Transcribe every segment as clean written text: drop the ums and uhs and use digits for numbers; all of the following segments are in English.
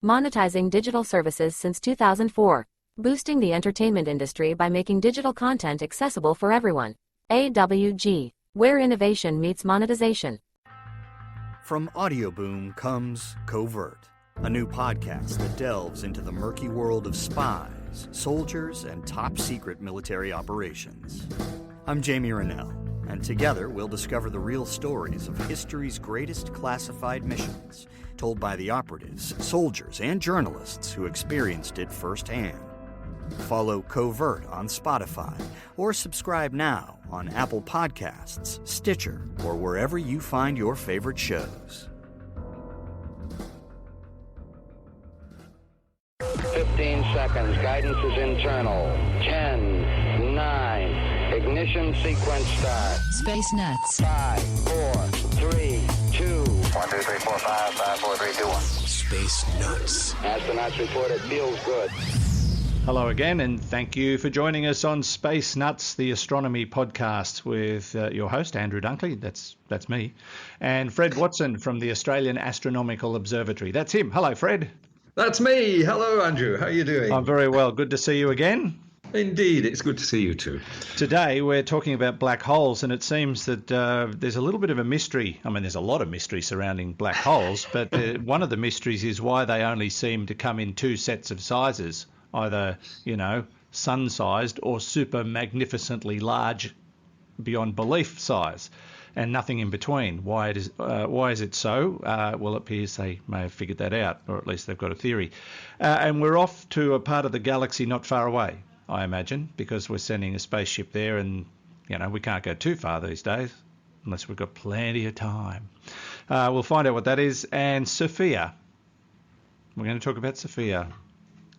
monetizing digital services since 2004, boosting the entertainment industry by making digital content accessible for everyone. AWG, where innovation meets monetization. From Audioboom comes Covert, a new podcast that delves into the murky world of spies, soldiers, and top-secret military operations. I'm Jamie Rennell, and together we'll discover the real stories of history's greatest classified missions, told by the operatives, soldiers, and journalists who experienced it firsthand. Follow Covert on Spotify, or subscribe now on Apple Podcasts, Stitcher, or wherever you find your favorite shows. 15 seconds. Guidance is internal. 10, 9. Ignition sequence start. Space Nuts. 5, 4, 3, 2. 1, 2, 3, 4, 5, 5, 4, 3, 2, 1. Space Nuts. Astronauts report it feels good. Hello again, and thank you for joining us on Space Nuts, the astronomy podcast, with your host, Andrew Dunkley. That's me. And Fred Watson from the Australian Astronomical Observatory. That's him. Hello, Fred. That's me. Hello, Andrew. How are you doing? I'm very well. Good to see you again. Indeed. It's good to see you too. Today, we're talking about black holes, and it seems that there's a little bit of a mystery. I mean, there's a lot of mystery surrounding black holes, but one of the mysteries is why they only seem to come in two sets of sizes, either, sun-sized or super magnificently large beyond belief size, and nothing in between. Why is it so? Well, it appears they may have figured that out, or at least they've got a theory. And we're off to a part of the galaxy not far away, I imagine, because we're sending a spaceship there, and we can't go too far these days unless we've got plenty of time. We'll find out what that is. And SOFIA. We're going to talk about SOFIA.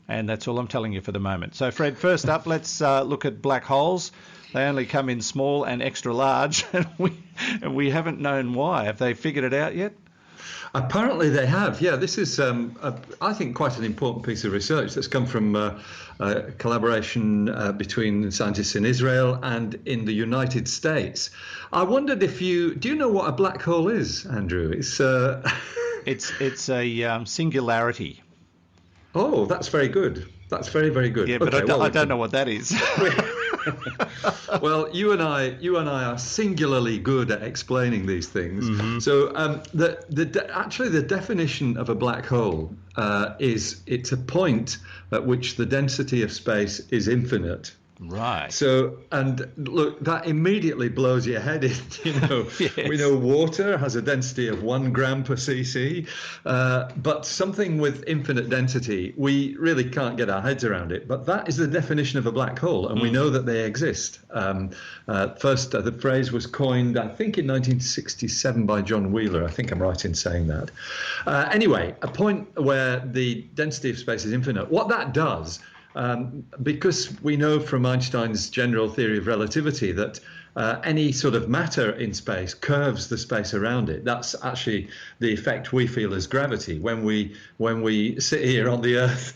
And that's all I'm telling you for the moment. So, Fred, first up, let's look at black holes. They only come in small and extra large, and we haven't known why. Have they figured it out yet? Apparently they have. Yeah, this is, I think, quite an important piece of research that's come from a collaboration between scientists in Israel and in the United States. I wondered do you know what a black hole is, Andrew? It's a singularity. Oh, that's very good. That's very, very good. Yeah, but I don't know what that is. Well, you and I are singularly good at explaining these things. Mm-hmm. So, actually, the definition of a black hole is it's a point at which the density of space is infinite. Right. So, and look, that immediately blows your head in. Yes. We know water has a density of 1 gram per cc, but something with infinite density, we really can't get our heads around it. But that is the definition of a black hole, and we know that they exist. First, the phrase was coined, I think, in 1967 by John Wheeler. I think I'm right in saying that. Anyway, a point where the density of space is infinite. What that does, because we know from Einstein's general theory of relativity that any sort of matter in space curves the space around it. That's actually the effect we feel as gravity when we sit here on the Earth,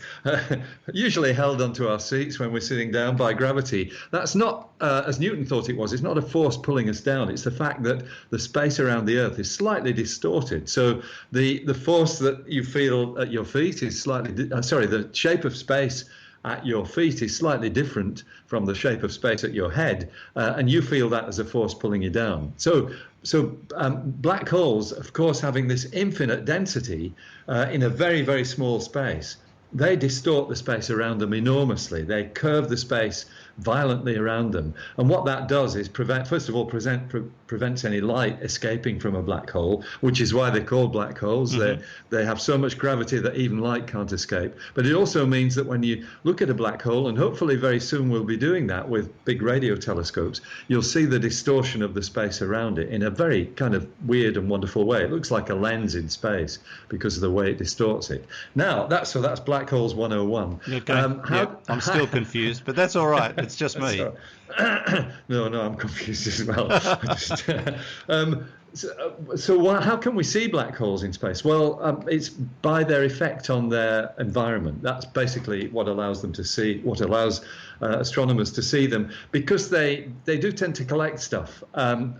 usually held onto our seats when we're sitting down by gravity. That's not, as Newton thought it was, it's not a force pulling us down. It's the fact that the space around the Earth is slightly distorted. So the force that you feel at your feet is the shape of space at your feet is slightly different from the shape of space at your head, and you feel that as a force pulling you down. So black holes, of course, having this infinite density in a very, very small space, they distort the space around them enormously. They curve the space violently around them. And what that does is prevents any light escaping from a black hole, which is why they're called black holes. Mm-hmm. They have so much gravity that even light can't escape. But it also means that when you look at a black hole, and hopefully very soon we'll be doing that with big radio telescopes, you'll see the distortion of the space around it in a very kind of weird and wonderful way. It looks like a lens in space because of the way it distorts it. Now, that's Black Holes 101. Okay. I'm still confused, but that's all right. It's just me. No, I'm confused as well. How can we see black holes in space? Well, it's by their effect on their environment. That's basically what allows astronomers to see them, because they do tend to collect stuff.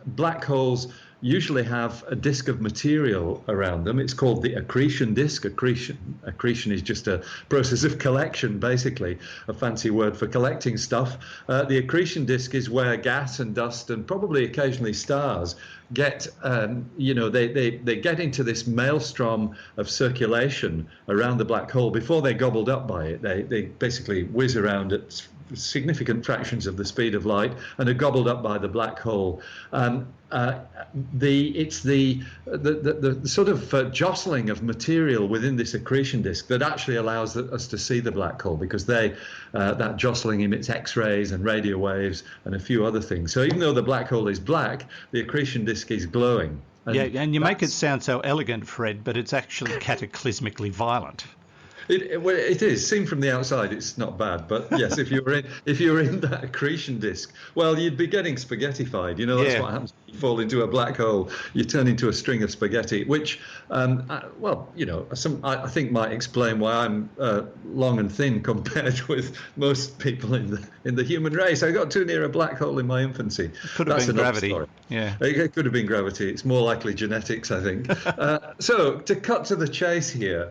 Black holes usually have a disk of material around them. It's called the accretion disk. Accretion is just a process of collection, basically, a fancy word for collecting stuff. The accretion disk is where gas and dust and probably occasionally stars get, they get into this maelstrom of circulation around the black hole before they're gobbled up by it. They basically whiz around at significant fractions of the speed of light and are gobbled up by the black hole. It's the sort of jostling of material within this accretion disk that actually allows us to see the black hole, because that jostling emits X-rays and radio waves and a few other things. So even though the black hole is black, the accretion disk is glowing. And you make it sound so elegant, Fred, but it's actually cataclysmically violent. It is. Seen from the outside, it's not bad. But yes, if you're in that accretion disk, well, you'd be getting spaghettified. That's what happens. You fall into a black hole, you turn into a string of spaghetti, which, I think might explain why I'm long and thin compared with most people in the human race. I got too near a black hole in my infancy. Could have been gravity. Story. Yeah, it could have been gravity. It's more likely genetics, I think. So to cut to the chase here.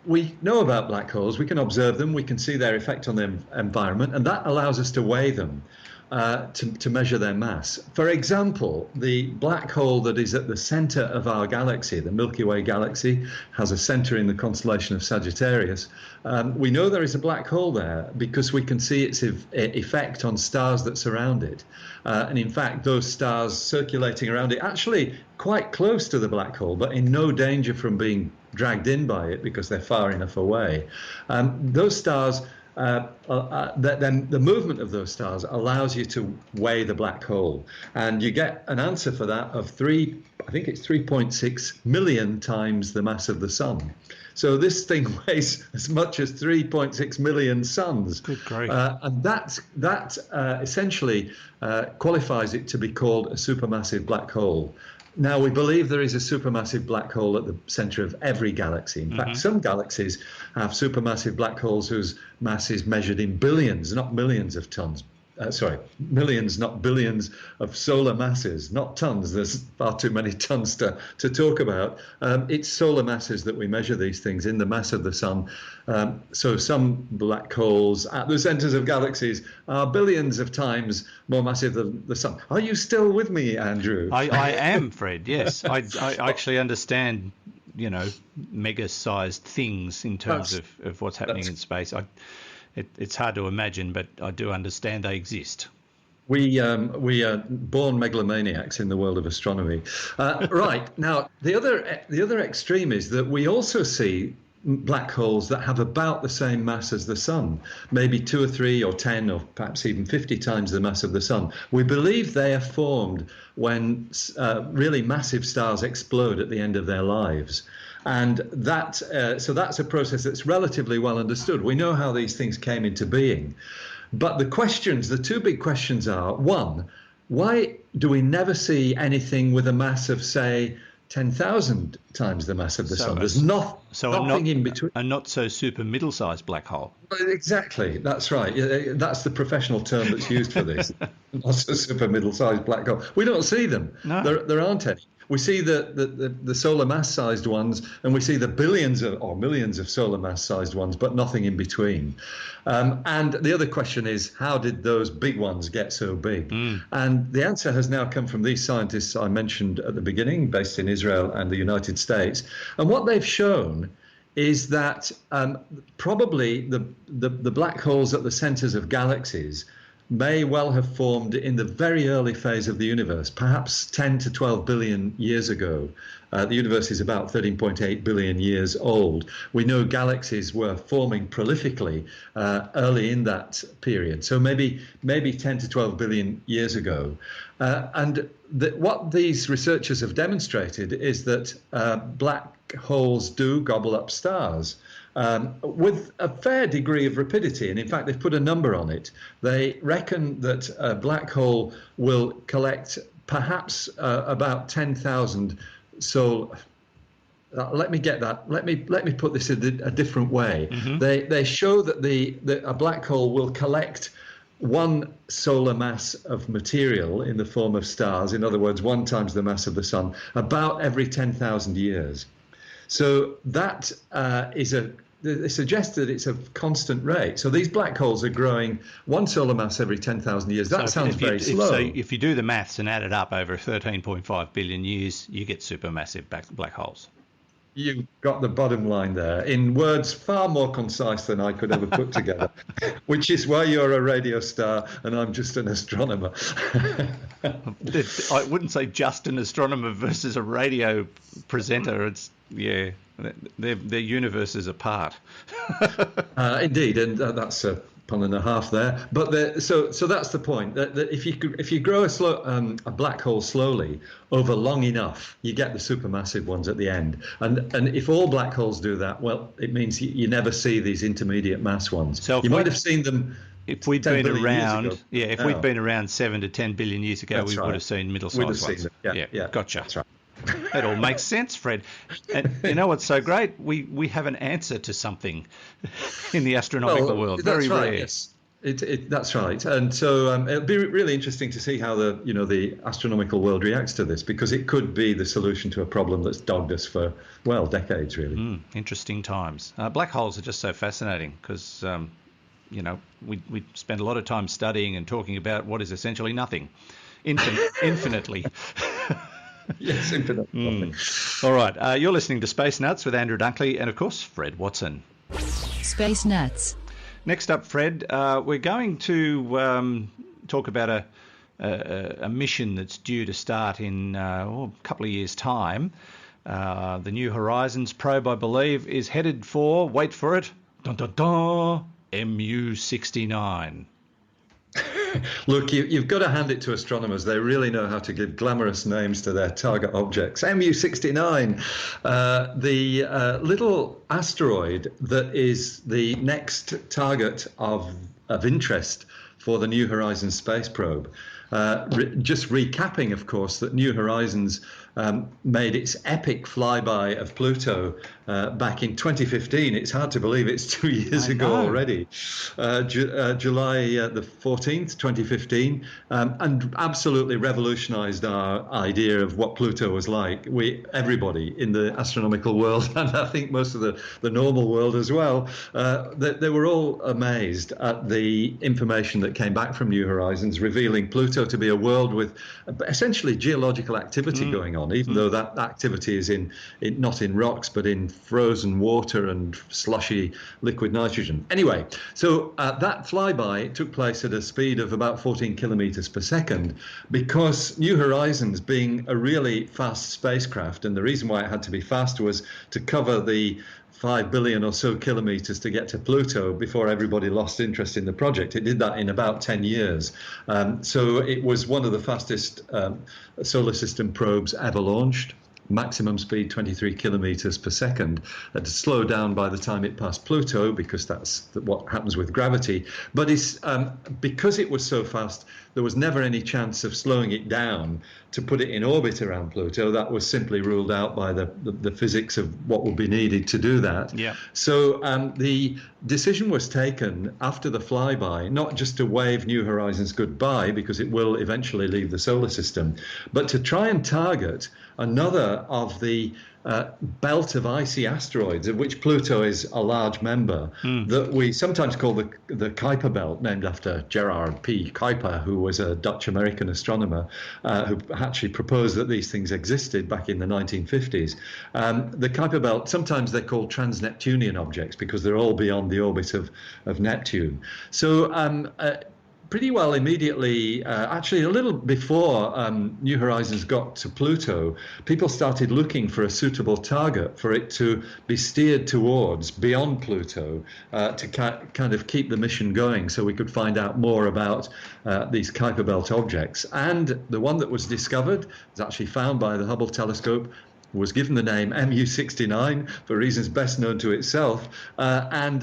We know about black holes, we can observe them, we can see their effect on the environment, and that allows us to weigh them, to measure their mass. For example, the black hole that is at the center of our galaxy, the Milky Way galaxy, has a center in the constellation of Sagittarius. We know there is a black hole there because we can see its effect on stars that surround it. And in fact, those stars circulating around it, actually quite close to the black hole, but in no danger from being dragged in by it because they're far enough away. Those stars, then the movement of those stars allows you to weigh the black hole, and you get an answer for that of 3.6 million times the mass of the sun. So this thing weighs as much as 3.6 million suns. Good grief. And that essentially qualifies it to be called a supermassive black hole. Now, we believe there is a supermassive black hole at the center of every galaxy. In fact, some galaxies have supermassive black holes whose mass is measured in billions, not millions of tons. Millions, not billions of solar masses, not tons. There's far too many tons to talk about. It's solar masses that we measure these things in the mass of the sun. So some black holes at the centers of galaxies are billions of times more massive than the sun. Are you still with me, Andrew? I am, Fred, yes. I actually understand, mega-sized things in terms of what's happening in space. It's hard to imagine, but I do understand they exist. We are born megalomaniacs in the world of astronomy. Right, now, the other extreme is that we also see black holes that have about the same mass as the sun, maybe 2 or 3 or 10 or perhaps even 50 times the mass of the sun. We believe they are formed when really massive stars explode at the end of their lives. And that's a process that's relatively well understood. We know how these things came into being. But the two big questions are, one, why do we never see anything with a mass of, say, 10,000 times the mass of the sun? There's nothing in between. A not so super middle-sized black hole. Exactly, that's right. That's the professional term that's used for this. Not so super middle-sized black hole. We don't see them. No. There aren't any. We see the solar mass-sized ones, and we see the billions or millions of solar mass-sized ones, but nothing in between. And the other question is, how did those big ones get so big? And the answer has now come from these scientists I mentioned at the beginning, based in Israel and the United States. And what they've shown is that probably the black holes at the centers of galaxies may well have formed in the very early phase of the universe, perhaps 10 to 12 billion years ago. The universe is about 13.8 billion years old. We know galaxies were forming prolifically early in that period, so maybe 10 to 12 billion years ago. And what these researchers have demonstrated is that black holes do gobble up stars. With a fair degree of rapidity, and in fact they've put a number on it. They reckon that a black hole will collect perhaps about 10,000 solar. Let me get that. Let me put this in a different way. They show that a black hole will collect one solar mass of material in the form of stars, in other words, 1 times the mass of the sun, about every 10,000 years. So that it suggests that it's a constant rate. So these black holes are growing 1 solar mass every 10,000 years. That sounds very slow. So if you do the maths and add it up over 13.5 billion years, you get supermassive black holes. You've got the bottom line there in words far more concise than I could ever put together, which is why you're a radio star and I'm just an astronomer. I wouldn't say just an astronomer versus a radio presenter. It's, yeah, their universes apart. Indeed, and that's a pun and a half there. But so that's the point. That if you grow a black hole slowly over long enough, you get the supermassive ones at the end. And if all black holes do that, well, it means you never see these intermediate mass ones. So you might have seen them. If we'd been around, we'd been around 7 to 10 billion years ago, we would have seen middle-sized ones. Yeah, gotcha. That's right. It all makes sense, Fred. And you know what's so great? We have an answer to something in the astronomical world. Very rare. Yes. That's right. And so it'll be really interesting to see how the astronomical world reacts to this, because it could be the solution to a problem that's dogged us for, well, decades, really. Interesting times. Black holes are just so fascinating because, we spend a lot of time studying and talking about what is essentially nothing, infinitely. Yes, infinitely. All right. You're listening to Space Nuts with Andrew Dunkley and, of course, Fred Watson. Space Nuts. Next up, Fred, we're going to talk about a mission that's due to start in a couple of years' time. The New Horizons probe, I believe, is headed for, wait for it, dun, dun, dun, MU-69. Look, you've got to hand it to astronomers. They really know how to give glamorous names to their target objects. MU-69, the little asteroid that is the next target of interest for the New Horizons space probe. Just recapping, of course, that New Horizons made its epic flyby of Pluto back in 2015. It's hard to believe it's 2 years ago already. July the 14th, 2015, and absolutely revolutionized our idea of what Pluto was like. Everybody in the astronomical world, and I think most of the normal world as well, they were all amazed at the information that came back from New Horizons, revealing Pluto to be a world with essentially geological activity going on, even though that activity is not in rocks, but in frozen water and slushy liquid nitrogen. Anyway, so that flyby took place at a speed of about 14 kilometers per second, because New Horizons, being a really fast spacecraft, and the reason why it had to be fast was to cover the 5 billion or so kilometers to get to Pluto before everybody lost interest in the project. It did that in about 10 years. So it was one of the fastest solar system probes ever launched. Maximum speed 23 kilometers per second. It slowed down by the time it passed Pluto, because that's what happens with gravity. But because it was so fast, there was never any chance of slowing it down to put it in orbit around Pluto. That was simply ruled out by the physics of what would be needed to do that. Yeah. So the decision was taken after the flyby, not just to wave New Horizons goodbye, because it will eventually leave the solar system, but to try and target another of the belt of icy asteroids, of which Pluto is a large member, that we sometimes call the Kuiper belt, named after Gerard P. Kuiper, who was a Dutch-American astronomer who actually proposed that these things existed back in the 1950s. The Kuiper belt, sometimes they're called trans-Neptunian objects because they're all beyond the orbit of Neptune. So pretty well immediately, actually a little before New Horizons got to Pluto, people started looking for a suitable target for it to be steered towards beyond Pluto to kind of keep the mission going, so we could find out more about these Kuiper belt objects. And the one that was discovered was actually found by the Hubble telescope was given the name MU69 for reasons best known to itself, and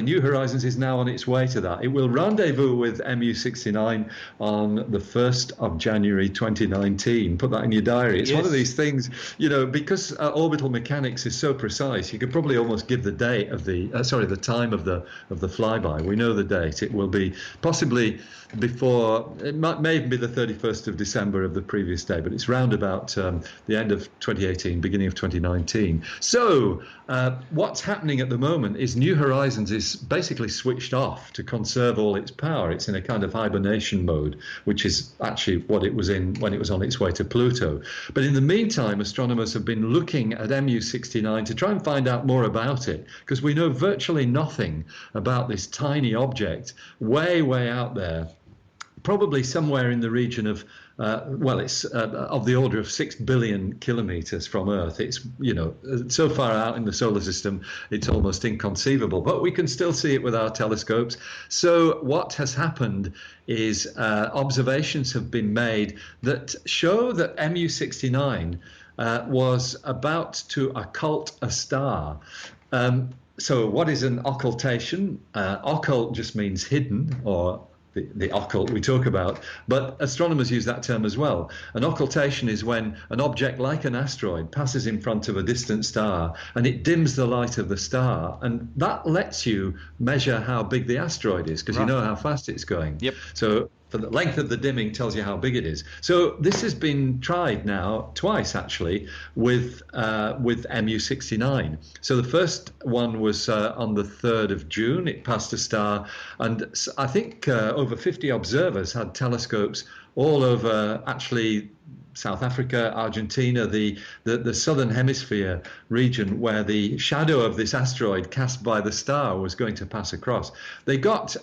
New Horizons is now on its way to that. It will rendezvous with MU69 on the 1st of January 2019. Put that in your diary. It's one of these things, because orbital mechanics is so precise, you could probably almost give the date of the time of the flyby. We know the date. It will be possibly before, may even be the 31st of December of the previous day, but it's round about the end of 2018, beginning of 2019. So what's happening at the moment is New Horizons is basically switched off to conserve all its power. It's in a kind of hibernation mode, which is actually what it was in when it was on its way to Pluto. But in the meantime, astronomers have been looking at MU69 to try and find out more about it, because we know virtually nothing about this tiny object way, way out there, probably somewhere in the region of it's of the order of 6 billion kilometers from Earth. It's, so far out in the solar system, it's almost inconceivable, but we can still see it with our telescopes. So what has happened is observations have been made that show that MU69 was about to occult a star. So what is an occultation? Occult just means hidden, or the occult we talk about, but astronomers use that term as well. An occultation is when an object like an asteroid passes in front of a distant star and it dims the light of the star, and that lets you measure how big the asteroid is, because you know how fast it's going. Yep. So for the length of the dimming tells you how big it is. So this has been tried now twice, actually, with MU69. So the first one was on the 3rd of June. It passed a star, and I think over 50 observers had telescopes all over, actually, South Africa, Argentina, the southern hemisphere region where the shadow of this asteroid cast by the star was going to pass across. They got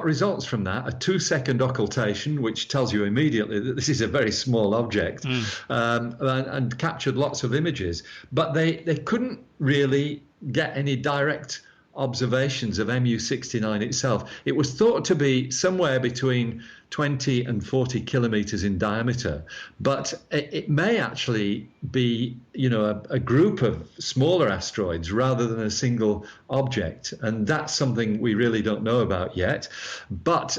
results from that, a 2-second occultation, which tells you immediately that this is a very small object, and captured lots of images. But they couldn't really get any direct observations of MU69 itself. It was thought to be somewhere between 20 and 40 kilometers in diameter, but it may actually be, a group of smaller asteroids rather than a single object, and that's something we really don't know about yet. But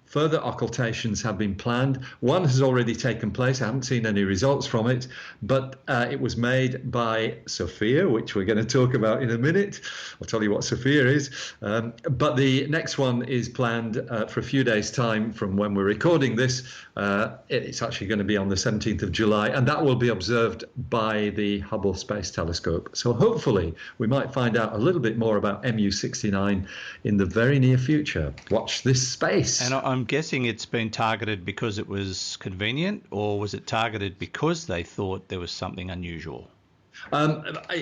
further occultations have been planned. One has already taken place. I haven't seen any results from it, but it was made by SOFIA, which we're going to talk about in a minute. I'll tell you what SOFIA is. But the next one is planned for a few days' time from when we're recording this. It's actually going to be on the 17th of July, and that will be observed by the Hubble Space Telescope. So hopefully we might find out a little bit more about MU69 in the very near future. Watch this space. And I'm guessing it's been targeted because it was convenient, or was it targeted because they thought there was something unusual?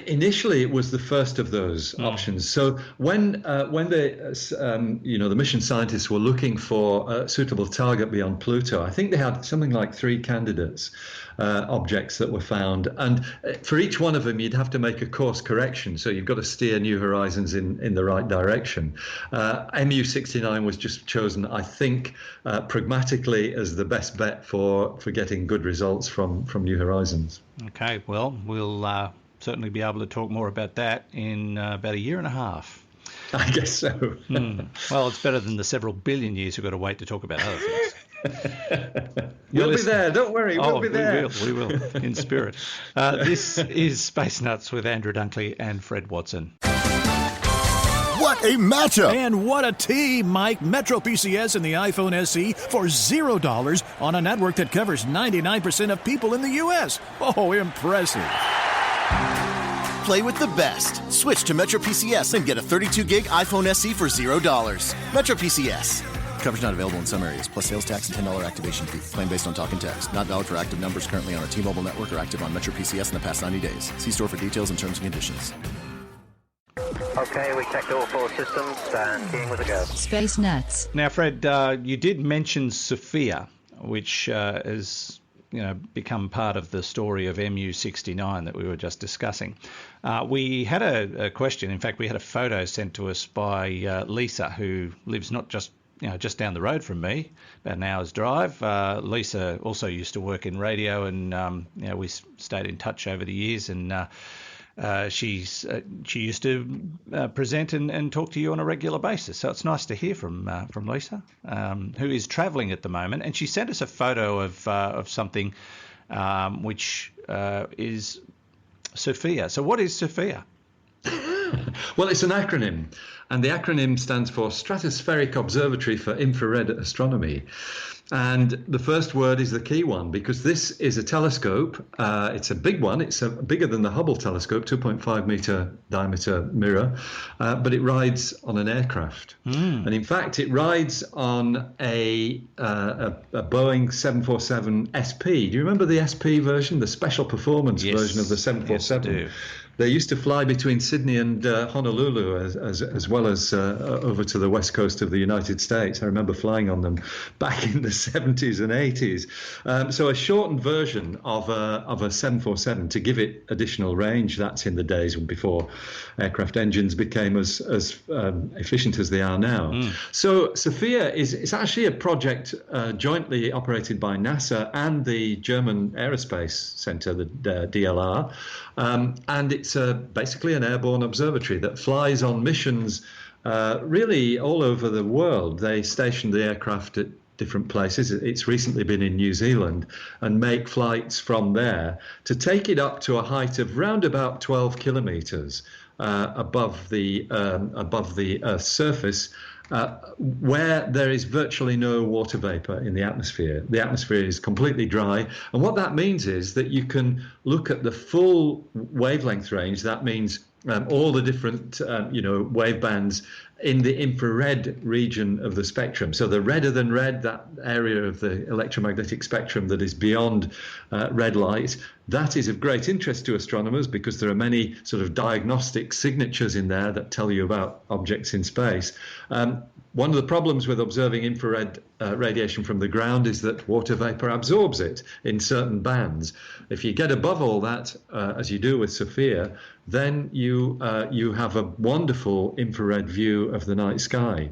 Initially, it was the first of those options. So when the mission scientists were looking for a suitable target beyond Pluto, I think they had something like 3 candidates, objects that were found, and for each one of them you'd have to make a course correction. So you've got to steer New Horizons in the right direction. MU69 was just chosen, I think, pragmatically as the best bet for getting good results from New Horizons. Okay, well, we'll certainly be able to talk more about that in about a year and a half. I guess so. Well, it's better than the several billion years we've got to wait to talk about other things. We'll be there, don't worry, we'll be there. We will, in spirit. This is Space Nuts with Andrew Dunkley and Fred Watson. What a matchup! And what a team, Mike. Metro PCS and the iPhone SE for $0 on a network that covers 99% of people in the U.S. Oh, impressive. Play with the best. Switch to Metro PCS and get a 32-gig iPhone SE for $0. Metro PCS. Coverage not available in some areas, plus sales tax and $10 activation fee. Claim based on talk and text. Not valid for active numbers currently on a T-Mobile network or active on Metro PCS in the past 90 days. See store for details and terms and conditions. Okay, we checked all 4 systems and keying with a go. Space Nuts. Now, Fred, you did mention SOFIA, which has become part of the story of MU69 that we were just discussing. We had a question. In fact, we had a photo sent to us by Lisa, who lives not just just down the road from me, about an hour's drive. Lisa also used to work in radio, and we stayed in touch over the years. And she used to present and talk to you on a regular basis. So it's nice to hear from Lisa, who is travelling at the moment. And she sent us a photo of something which is SOFIA. So what is SOFIA? Well, it's an acronym, and the acronym stands for Stratospheric Observatory for Infrared Astronomy. And the first word is the key one, because this is a telescope. It's a big one. It's bigger than the Hubble telescope, 2.5 meter diameter mirror, but it rides on an aircraft. And in fact, it rides on a Boeing 747 SP. Do you remember the SP version, the special performance version of the 747? Yes, I do. They used to fly between Sydney and Honolulu, as well as over to the west coast of the United States. I remember flying on them back in the 70s and 80s. So a shortened version of a 747 to give it additional range. That's in the days before aircraft engines became as efficient as they are now. So SOFIA is actually a project jointly operated by NASA and the German Aerospace Center, the DLR. And it's basically an airborne observatory that flies on missions really all over the world. They station the aircraft at different places. It's recently been in New Zealand, and make flights from there to take it up to a height of round about 12 kilometers above the Earth's surface, where there is virtually no water vapor in the atmosphere. The atmosphere is completely dry. And what that means is that you can look at the full wavelength range. That means all the different, wave bands in the infrared region of the spectrum. So the redder than red, that area of the electromagnetic spectrum that is beyond red light, that is of great interest to astronomers because there are many sort of diagnostic signatures in there that tell you about objects in space. One of the problems with observing infrared radiation from the ground is that water vapor absorbs it in certain bands. If you get above all that, as you do with SOFIA, then you have a wonderful infrared view of the night sky.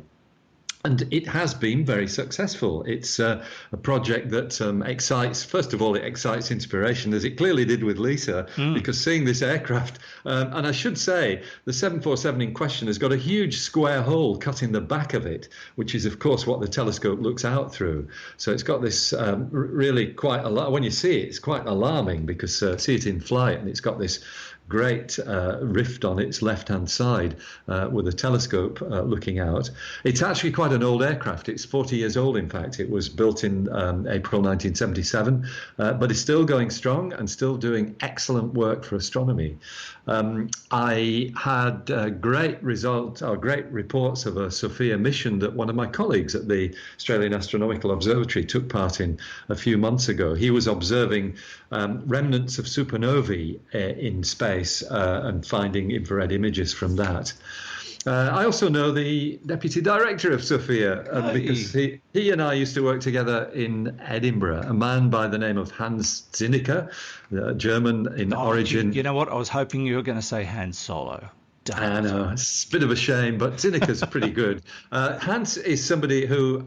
And it has been very successful. It's a project that excites, first of all, it excites inspiration, as it clearly did with Lisa, because seeing this aircraft, and I should say, the 747 in question has got a huge square hole cut in the back of it, which is, of course, what the telescope looks out through. So it's got this really quite, when you see it, it's quite alarming because see it in flight, and it's got this great rift on its left-hand side with a telescope looking out. It's actually quite an old aircraft. It's 40 years old, in fact. It was built in April 1977, but it's still going strong and still doing excellent work for astronomy. I had great reports of a SOFIA mission that one of my colleagues at the Australian Astronomical Observatory took part in a few months ago. He was observing remnants of supernovae in space and finding infrared images from that. I also know the deputy director of SOFIA because he and I used to work together in Edinburgh, a man by the name of Hans Zinnecker, German in origin. You know what? I was hoping you were going to say Han Solo. I know, it's a bit of a shame, but Zinnecker's pretty good. Hans is somebody who,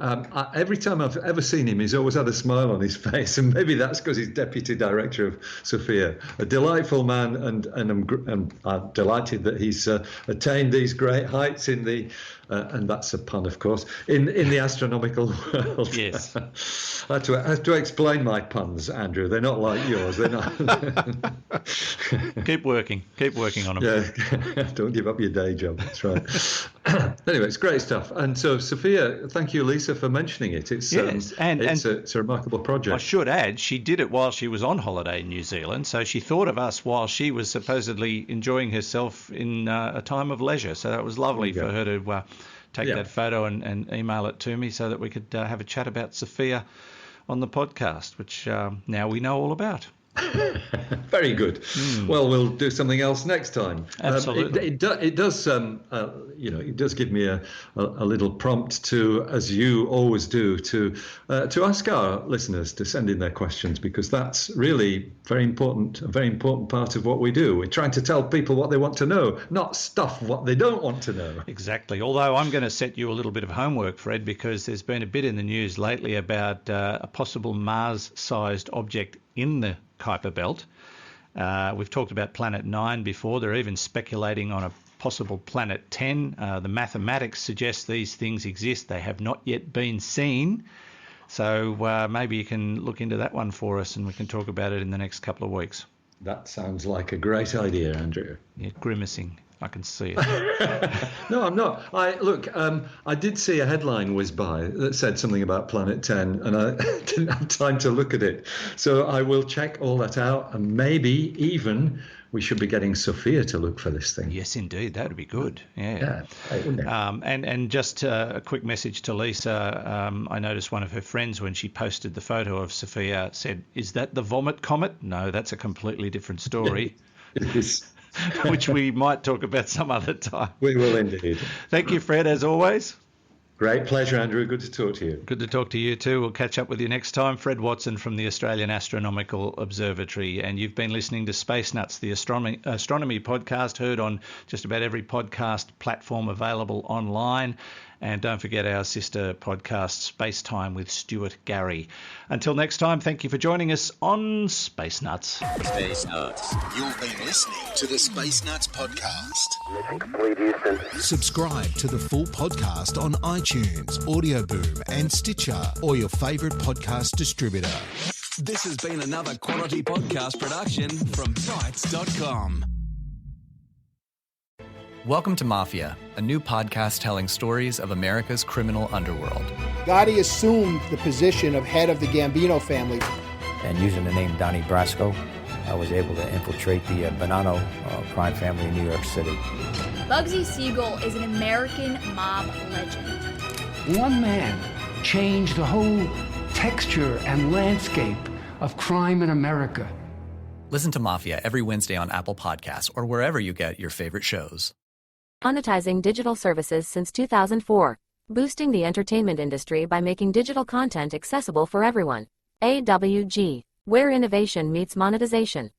every time I've ever seen him, he's always had a smile on his face, and maybe that's because he's deputy director of SOFIA. A delightful man, and I'm delighted that he's attained these great heights in the, and that's a pun, of course, in the astronomical world. Yes. I have to explain my puns, Andrew. They're not like yours. They're not. Keep working on them. Yeah, don't give up your day job. That's right. Anyway, it's great stuff. And so, SOFIA, thank you, Lisa, for mentioning it. It's it's a remarkable project. I should add, she did it while she was on holiday in New Zealand, so she thought of us while she was supposedly enjoying herself in a time of leisure. So that was lovely for her to take that photo and email it to me so that we could have a chat about SOFIA on the podcast, which now we know all about. Very good. Well, we'll do something else next time. Absolutely. It does, it does give me a little prompt to, as you always do, to ask our listeners to send in their questions, because that's really a very important part of what we do. We're trying to tell people what they want to know, not stuff what they don't want to know. Exactly. Although I'm going to set you a little bit of homework, Fred, because there's been a bit in the news lately about a possible Mars-sized object in the Kuiper Belt. We've talked about Planet 9 before. They're even speculating on a possible Planet 10. The mathematics suggest these things exist. They have not yet been seen. So maybe you can look into that one for us and we can talk about it in the next couple of weeks. That sounds like a great idea, Andrew. You're grimacing. I can see it. No, I'm not. I did see a headline whiz by that said something about Planet 10, and I didn't have time to look at it. So I will check all that out, and maybe even we should be getting Sophia to look for this thing. Yes, indeed. That would be good. Yeah. Wouldn't it? And just a quick message to Lisa. I noticed one of her friends, when she posted the photo of Sophia, said, "Is that the vomit comet?" No, that's a completely different story. It is. Which we might talk about some other time. We will indeed. Thank you, Fred, as always. Great pleasure, Andrew. Good to talk to you. Good to talk to you too. We'll catch up with you next time. Fred Watson from the Australian Astronomical Observatory. And you've been listening to Space Nuts, the astronomy podcast, heard on just about every podcast platform available online. And don't forget our sister podcast, Space Time with Stuart Gary. Until next time, thank you for joining us on Space Nuts. Space Nuts. You've been listening to the Space Nuts podcast. Mission complete, Houston. Subscribe to the full podcast on iTunes, Audio Boom, and Stitcher, or your favourite podcast distributor. This has been another quality podcast production from Bitesz.com. Welcome to Mafia, a new podcast telling stories of America's criminal underworld. Gotti assumed the position of head of the Gambino family. And using the name Donnie Brasco, I was able to infiltrate the Bonanno crime family in New York City. Bugsy Siegel is an American mob legend. One man changed the whole texture and landscape of crime in America. Listen to Mafia every Wednesday on Apple Podcasts or wherever you get your favorite shows. Monetizing digital services since 2004. Boosting the entertainment industry by making digital content accessible for everyone. AWG, where innovation meets monetization.